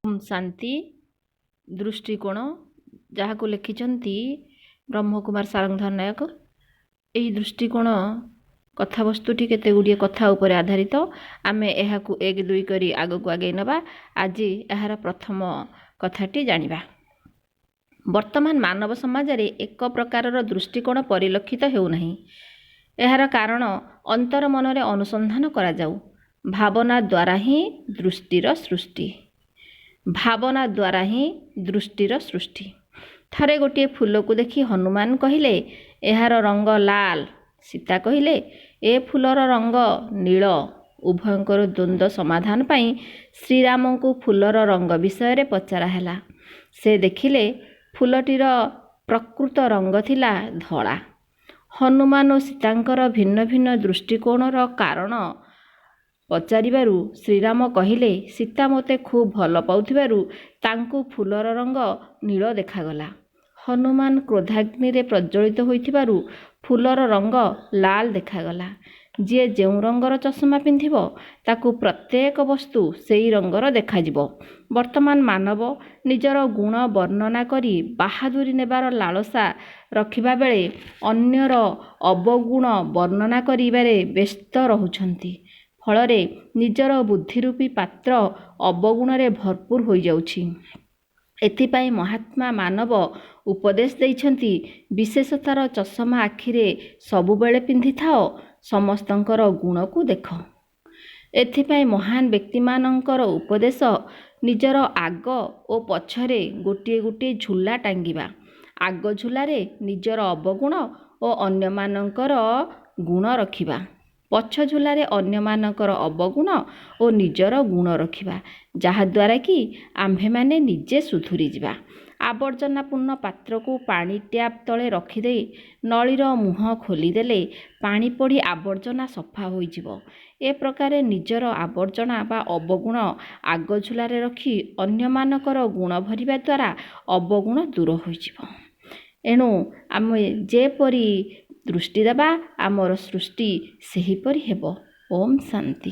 शांति दृष्टिकोण जहाँ को लिखिंट ब्रह्मकुमार सारंगधर नायक। यही दृष्टिकोण कथावस्तुटी केते गुड़िए कथा उपर आधारित। आमे एहाकु एक दुई करी आगकु आगे नबा। आज यार प्रथम कथाटी जानिबा। वर्तमान मानव समाज रे एक प्रकारर दृष्टिकोण परिलक्षित हेउनाही। एहार कारण अंतर मन रे अनुसंधान करा जाऊ। भावना द्वारा ही दृष्टिर सृष्टि। भावना द्वारा ही दृष्टिर सृष्टि। थरे गोटे फूल को देखि हनुमान कहिले एहार रंग लाल। सीता कहिले ए फूलर रंग नील। उभयंकर द्वंद्व समाधान पाई श्रीराम को फूलर रंग विषय रे पचरा हैला। से देखिले फूलटीर प्रकृत रंग थिला धला। हनुमान और सीतांकर भिन्न भिन्न दृष्टिकोणर कारण पचारिबारु श्रीराम कहिले सीता मते खूब भल पाउथिबारु तांकु फूलर रंग नील देखागला। हनुमान क्रोधाग्नि रे प्रज्वलित होइथिबारु फूलर रंग लाल देखागला। जे जेउ रंगर चषमा पिंधिबो ताकु प्रत्येक वस्तु सेई रंगर देखाजिबो। वर्तमान मानव निजर गुण वर्णना करी बाहादुरी नेबार लालसा रखिबा बेले अन्यर अवगुण वर्णना करिबारे व्यस्त रहुछंती। फलरे निजर बुद्धिरूपी पात्र अवगुण रे भरपूर हो जाउछि। एथिपाई महात्मा मानव उपदेश देइछंती विशेषतार चषमा आखिरे सबुबेले पिंधि थाओ, समस्तंकर गुण को देख। एथिपाई महान व्यक्ति मानंकर उपदेश निजर आग ओ पछरे गोटे गोटे झूला टांगिबा। आग झूलारे निजर अवगुण ओ अन्य मानंकर गुण रखिबा। पछ झूलारे अन्य मानंकर अवगुण ओ निजर गुण रखिबा, जहा द्वारा कि आम्भे माने निजे सुधुरी जिबा। आवर्जनापूर्ण पात्र को पानी ट्याप तले रखिदे नळीर मुह खोलीदेले पानी पड़ी आवर्जना सफा होइजिबो। ए प्रकारे निजर आवर्जना बा अवगुण आग झूलारे रखी अन्य मानकर गुण भरिबा द्वारा अवगुण दूर होइजिबो। एणु आमे जेपरी दृष्टि देबा आमर सृष्टि सेहीपरि हेबो। ओम शांति।